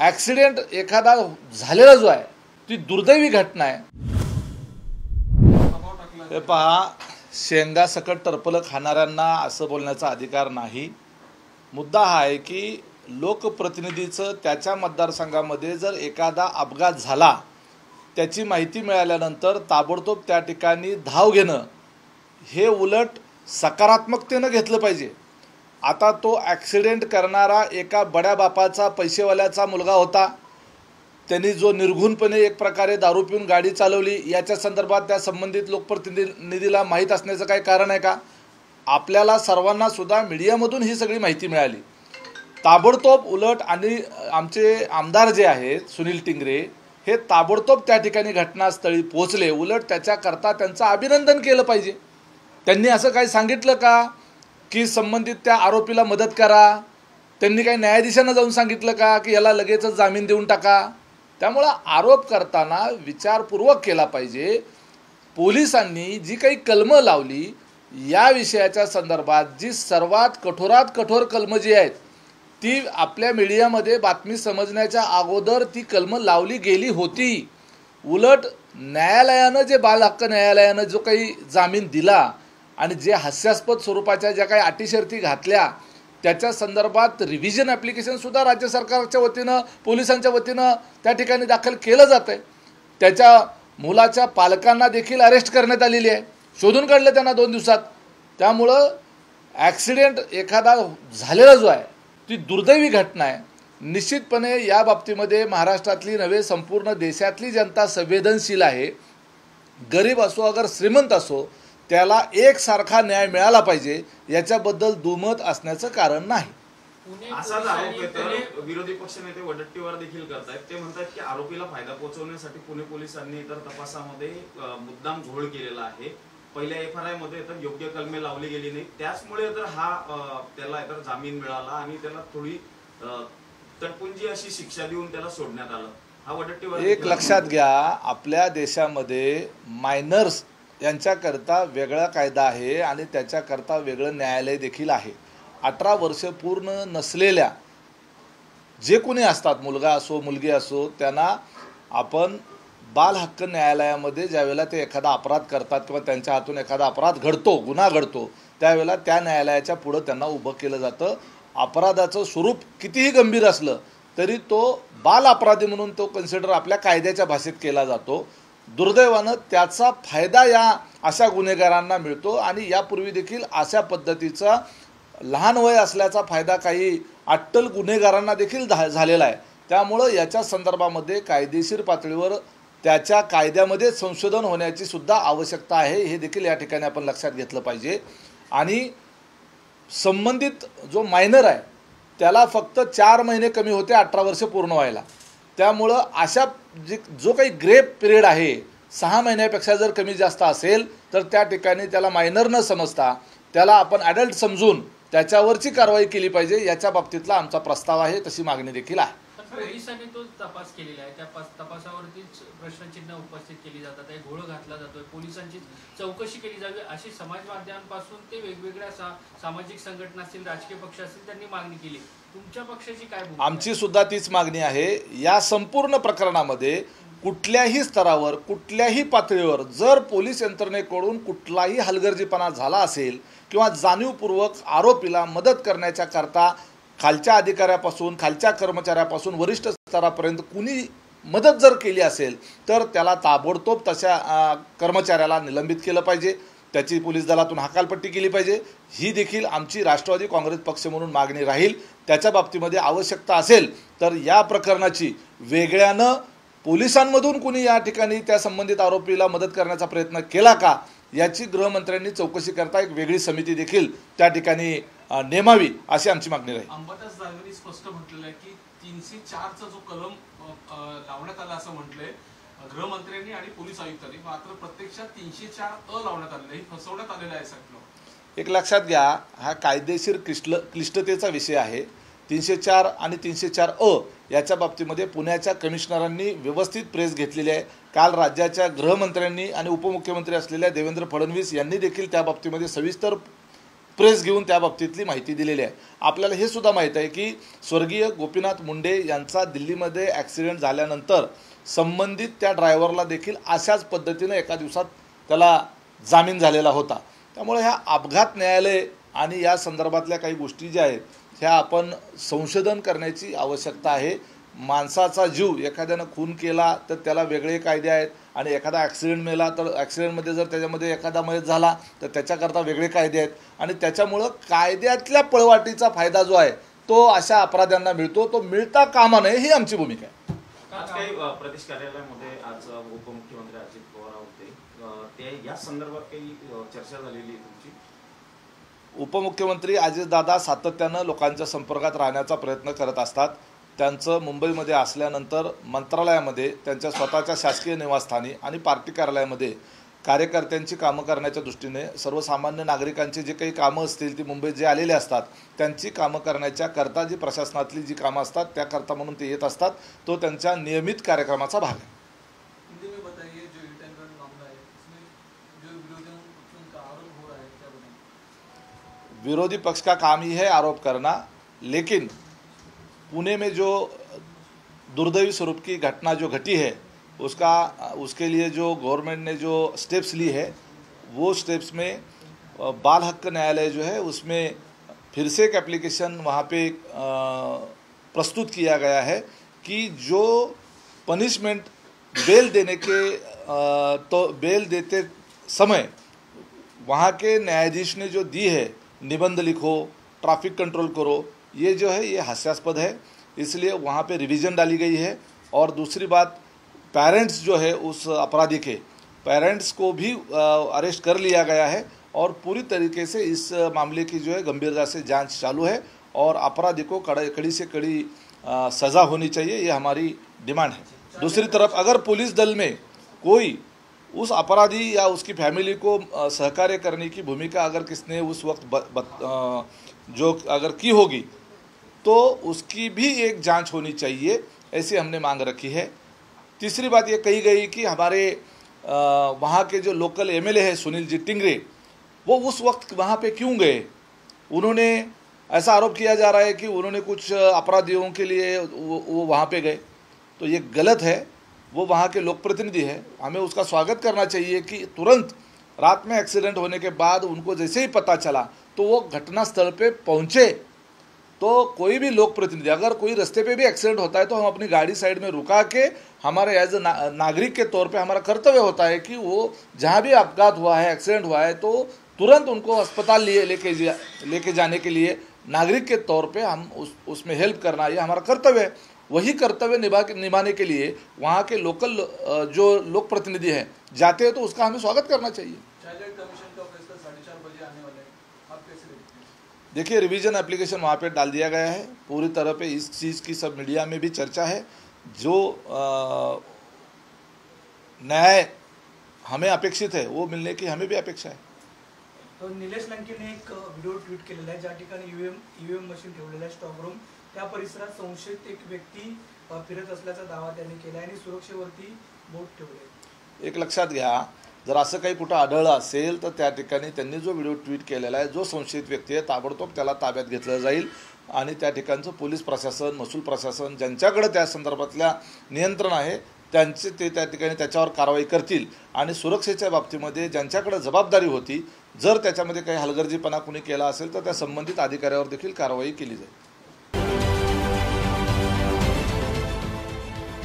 Accident एखादा झालेला जो आहे ती दुर्दैवी घटना आहे। हे पहा, शेंगा सकट टरपलं खाणाऱ्यांना असं बोलण्याचा अधिकार नाही। मुद्दा हा आहे की लोकप्रतिनिधीचं त्याच्या मतदारसंघामध्ये जर एखादा अपघात झाला, त्याची माहिती मिळाल्यानंतर ताबडतोब त्या ठिकाणी धाव घेणं हे उलट सकारात्मकतेनं घेतलं पाहिजे। आता तो ॲक्सिडेंट करणारा एका बड्या बापाचा पैसेवाल्याचा मुलगा होता। त्यांनी जो निर्घुणपणे एक प्रकारे दारू पिऊन गाडी चालवली, याच्या संदर्भात त्या संबंधित लोकप्रतिनिधीला माहीत असण्याचं काही कारण आहे का? आपल्याला सर्वांना सुद्धा मीडियामधून ही सगळी माहिती मिळाली। ताबडतोब उलट आणि आमचे आमदार जे आहेत सुनील टिंगरे हे ताबडतोब त्या ठिकाणी घटनास्थळी पोहोचले। उलट त्याच्याकरता त्यांचं अभिनंदन केलं पाहिजे। त्यांनी असं काही सांगितलं का की संबंधित त्या आरोपीला मदत करा? त्यांनी काही न्यायाधीशांना जाऊन सांगितलं का की याला लगेचच जामीन देऊन टाका? त्यामुळे आरोप करताना विचारपूर्वक केला पाहिजे। पोलिसांनी जी काही कलमं लावली या विषयाच्या संदर्भात जी सर्वात कठोरात कठोर कलमं जी आहेत ती आपल्या मीडियामध्ये बातमी समजण्याच्या अगोदर ती कलमं लावली गेली होती। उलट न्यायालयानं जे बाल हक्क न्यायालयानं जो काही जामीन दिला आणि जे हास्यास्पद स्वरूपाच्या ज्या काही अटी शर्ती घातल्या त्याच्या संदर्भात रिव्हिजन ॲप्लिकेशनसुद्धा राज्य सरकारच्या वतीनं पोलिसांच्या वतीनं त्या ठिकाणी दाखल केलं जातं आहे। त्याच्या मुलाच्या पालकांना देखील अरेस्ट करण्यात आलेली आहे, शोधून काढलं त्यांना 2 दिवसात। त्यामुळं ॲक्सिडेंट एखादा झालेला जो आहे ती दुर्दैवी घटना आहे। निश्चितपणे या बाबतीमध्ये महाराष्ट्रातली नव्हे संपूर्ण देशातली जनता संवेदनशील आहे। गरीब असो अगर श्रीमंत असो त्याला एकसारखा न्याय मिळाला पाहिजे, याच्याबद्दल दुमत असण्याचं कारण नाही। असाच आरोप तर विरोधी पक्षनेते वडट्टीवार देखील करतात। ते म्हणतात की आरोपीला फायदा पोहोचवण्यासाठी पुणे पोलिसांनी इतर तपासामध्ये मुद्दाम घोळ केलेला आहे। पहिल्या एफआरआय मध्ये तर योग्य कलमे लावली गेली नाही, त्याचमुळे तर हा त्याला तर जामीन मिळाला आणि त्याला थोडी तटपुंजी अशी शिक्षा देऊन त्याला सोडण्यात आलं। हा वडट्टीवार एक लक्षात घ्या, आपल्या देशामध्ये मायनर्स यांच्याकरता वेगळा कायदा आहे आणि त्याच्याकरता वेगळं न्यायालय देखील आहे। 18 वर्ष पूर्ण नसलेल्या जे कोणी असतात, मुलगा असो मुलगी असो, त्यांना आपण बाल हक्क न्यायालयामध्ये ज्यावेळेला ते एखादा अपराध करतात किंवा त्यांच्या हातून एखादा अपराध घडतो, गुन्हा घडतो, त्यावेळेला त्या न्यायालयाच्या पुढं त्यांना उभं केलं जातं। अपराधाचं स्वरूप कितीही गंभीर असलं तरी तो बाल अपराधी म्हणून तो कन्सिडर आपल्या कायद्याच्या भाषेत केला जातो। दुर्दैवानं त्याचा फायदा या अशा गुन्हेगारांना मिळतो आणि यापूर्वी देखील अशा पद्धतीचा लहान वय असल्याचा फायदा काही अट्टल गुन्हेगारांना देखील झालेला आहे। त्यामुळं याच्या संदर्भामध्ये कायदेशीर पातळीवर त्याच्या कायद्यामध्ये संशोधन होण्याची सुद्धा आवश्यकता आहे, हे देखील या ठिकाणी आपण लक्षात घेतलं पाहिजे। आणि संबंधित जो मायनर आहे त्याला फक्त 4 महिने कमी होते 18 वर्ष पूर्ण व्हायला। त्यामुळं अशा जो काही ग्रे पिरियड आहे 6 महिन्यापेक्षा जर कमी जास्त असेल तर त्या ठिकाणी त्याला मायनर न समजता त्याला आपण ॲडल्ट समजून त्याच्यावरची कारवाई केली पाहिजे। याच्या बाबतीतला आमचा प्रस्ताव आहे, तशी मागणी देखील आहे। पोलिसांनी तो तपास केलेला आहे, त्या तपासावरतीच प्रश्नचिन्ह उपस्थित केली जातात, आहे घोळ घातला जातोय, पोलिसांची चौकशी केली जावी अशी समाज माध्यमांपासून ते वेगवेगळ्या सामाजिक संघटना असतील, राजकीय पक्ष असतील, त्यांनी मागणी केली। तुमच्या पक्षाची काय भूमिका? आमची सुद्धा तीच मागणी आहे। या संपूर्ण प्रकरणामध्ये कुठल्याही स्तरावर कुठल्याही पातळीवर जर पोलीस यंत्रणेकडून कुठलाही हलगर्जीपणा झाला असेल किंवा जाणीवपूर्वक आरोपीला मदत करण्याच्या करता खालच्या अधिकाऱ्यापासून खालच्या कर्मचाऱ्यापासून वरिष्ठ स्तरापर्यंत कुणी मदत जर केली असेल तर त्याला ताबडतोब तशा कर्मचाऱ्याला निलंबित केलं पाहिजे, त्याची पोलीस दलातून हकालपट्टी केली पाहिजे। ही देखील आमची राष्ट्रवादी काँग्रेस पक्ष म्हणून मागणी राहील। त्याच्या बाबतीमध्ये आवश्यकता असेल तर या प्रकरणाची वेगळ्यानं पोलिसांमधून कुणी या ठिकाणी त्या संबंधित आरोपीला मदत करण्याचा प्रयत्न केला का याची गृहमंत्र्यांनी चौकशी करता एक वेगळी समिती देखील त्या ठिकाणी नेमावी अशी आमची मागणी राहील। अंबादास दानवेंनी स्पष्ट म्हटलेलं आहे की 304चा जो कलम लावण्यात आला असं म्हटलंय गृहमंत्र्यांनी आणि पोलीस आयुक्तांनी, मात्र प्रत्यक्षात 304 लावण्यात आलेलं आहे, फसवण्यात आलेलं आहे सगळं। एक लक्षात घ्या, हा कायदेशीर क्लिष्टतेचा विषय आहे। 304 आणि 304 याच्या बाबतीमध्ये पुण्याच्या कमिशनरांनी व्यवस्थित प्रेस घेतलेली आहे। काल राज्याच्या गृहमंत्र्यांनी आणि उपमुख्यमंत्री असलेल्या देवेंद्र फडणवीस यांनी देखील त्या बाबतीमध्ये सविस्तर प्रेस घेऊन त्या बाबतीतली माहिती दिलेली आहे. आपल्याला हे सुद्धा माहीत आहे की स्वर्गीय गोपीनाथ मुंडे यांचा दिल्लीमध्ये ॲक्सिडेंट झाल्यानंतर संबंधित त्या ड्रायव्हरला देखील अशाच पद्धतीनं एका दिवसात त्याला जामीन झालेला होता. त्यामुळे ह्या अपघात न्यायालय आणि या संदर्भातल्या काही गोष्टी ज्या आहेत ह्या आपण संशोधन करण्याची आवश्यकता आहे. माणसाचा जीव एखाद्यानं खून केला तर त्याला वेगळे कायदे आहेत आणि एखादा ॲक्सिडेंट मेला तर ॲक्सिडेंटमध्ये जर त्याच्यामध्ये एखादा मयत झाला तर त्याच्याकरता वेगळे कायदे आहेत आणि त्याच्यामुळं कायद्यातल्या पळवाटीचा फायदा जो आहे तो अशा अपराध्यांना मिळतो, तो मिळता कामा नये ही आमची भूमिका आहे. आज काही प्रदेश कार्यालयामध्ये आज उपमुख्यमंत्री अजित पवार होते, ते या संदर्भात काही चर्चा झालेली आहे तुमची? उपमुख्यमंत्री अजितदादा सातत्यानं लोकांच्या संपर्कात राहण्याचा प्रयत्न करत असतात. त्यांचं मुंबईमध्ये असल्यानंतर मंत्रालयामध्ये त्यांच्या स्वतःच्या शासकीय निवासस्थानी आणि पार्टी कार्यालयामध्ये कार्यकर्त्यांची कामं करण्याच्या दृष्टीने सर्वसामान्य नागरिकांची जे काही कामं असतील ती मुंबईत जे आलेले असतात त्यांची कामं करण्याच्या करता जी प्रशासनातली जी कामं असतात त्याकरता म्हणून ते येत असतात. तो त्यांच्या नियमित कार्यक्रमाचा भाग आहे. विरोधी पक्ष का काम ही है आरोप करना, लेकिन पुणे में जो दुर्दैवी स्वरूप की घटना जो घटी है उसके लिए जो गवर्नमेंट ने जो स्टेप्स ली है वो स्टेप्स में बाल हक न्यायालय जो है उसमें फिर से एक एप्लीकेशन वहाँ पे प्रस्तुत किया गया है कि जो पनिशमेंट बेल देने के तो बेल देते समय वहाँ के न्यायाधीश ने जो दी है निबंध लिखो, ट्रैफिक कंट्रोल करो, ये जो है ये हास्यास्पद है, इसलिए वहाँ पे रिवीजन डाली गई है. और दूसरी बात, पेरेंट्स जो है उस अपराधी के पेरेंट्स को भी अरेस्ट कर लिया गया है और पूरी तरीके से इस मामले की जो है गंभीरता से जांच चालू है और अपराधी को कड़ी से कड़ी सज़ा होनी चाहिए, ये हमारी डिमांड है. दूसरी तरफ अगर पुलिस दल में कोई उस अपराधी या उसकी फैमिली को सहकार्य करने की भूमिका अगर किसने उस वक्त जो अगर की होगी तो उसकी भी एक जांच होनी चाहिए, ऐसी हमने मांग रखी है. तीसरी बात ये कही गई कि हमारे वहाँ के जो लोकल एमएलए है सुनील जी टिंगरे, वो उस वक्त वहाँ पे क्यों गए? उन्होंने ऐसा आरोप किया जा रहा है कि उन्होंने कुछ अपराधियों के लिए वो वहाँ पे गए, तो ये गलत है. वो वहाँ के लोक प्रतिनिधि है, हमें उसका स्वागत करना चाहिए कि तुरंत रात में एक्सीडेंट होने के बाद उनको जैसे ही पता चला तो वो घटना स्थल पे पहुँचे. तो कोई भी लोक प्रतिनिधि अगर कोई रास्ते पे भी एक्सीडेंट होता है तो हम अपनी गाड़ी साइड में रुका के हमारे एज नागरिक के तौर पे हमारा कर्तव्य होता है कि वो जहाँ भी अपघात हुआ है, एक्सीडेंट हुआ है, तो तुरंत उनको अस्पताल लेके जाने के लिए नागरिक के तौर पे हम उसमें हेल्प करना, ये हमारा कर्तव्य है. वही कर्तव्य निभाने के लिए वहाँ के लोकल जो लोक प्रतिनिधि हैं जाते हैं तो उसका हमें स्वागत करना चाहिए. देखिए, रिवीजन एप्लीकेशन वहाँ पे डाल दिया गया है. पूरी तरह पे इस चीज़ की सब मीडिया में भी चर्चा है. जो न्याय हमें अपेक्षित है वो मिलने की हमें भी अपेक्षा है. तो निलेश लंकेने एक व्हिडिओ ट्विट केलेला आहे ज्या ठिकाणी ईव्हीएम मशीन ठेवलेलं आहे स्टॉक रूम, त्या परिसरात संशयित एक व्यक्ती फिरत असल्याचा दावा त्यांनी केला आणि सुरक्षेवरती बोट ठेवले. एक लक्षात घ्या, जर असं काही कुठं आढळलं असेल तर त्या ठिकाणी त्यांनी जो व्हिडिओ ट्विट केलेला आहे, जो संशयित व्यक्ती आहे ताबडतोब त्याला ताब्यात घेतलं जाईल आणि त्या ठिकाणचं पोलीस प्रशासन, महसूल प्रशासन ज्यांच्याकडे त्या संदर्भातल्या नियंत्रण आहे त्यांचे ते त्या ठिकाणी त्याच्यावर कारवाई करतील आणि सुरक्षेच्या बाबतीमध्ये ज्यांच्याकडे जबाबदारी होती जर त्याच्यामध्ये काही हलगर्जीपणा कुणी केला असेल तर त्या संबंधित अधिकाऱ्यावर देखील कारवाई केली जाईल.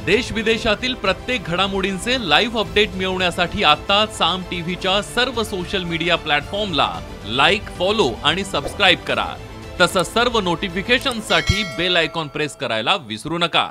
देश विदेशातील प्रत्येक घडामोडींचे लाईव्ह अपडेट मिळवण्यासाठी आता साम टीव्हीच्या सर्व सोशल मीडिया प्लॅटफॉर्मला लाईक, फॉलो आणि सबस्क्राईब करा. तसंच सर्व नोटिफिकेशनसाठी बेल आयकॉन प्रेस करायला विसरू नका.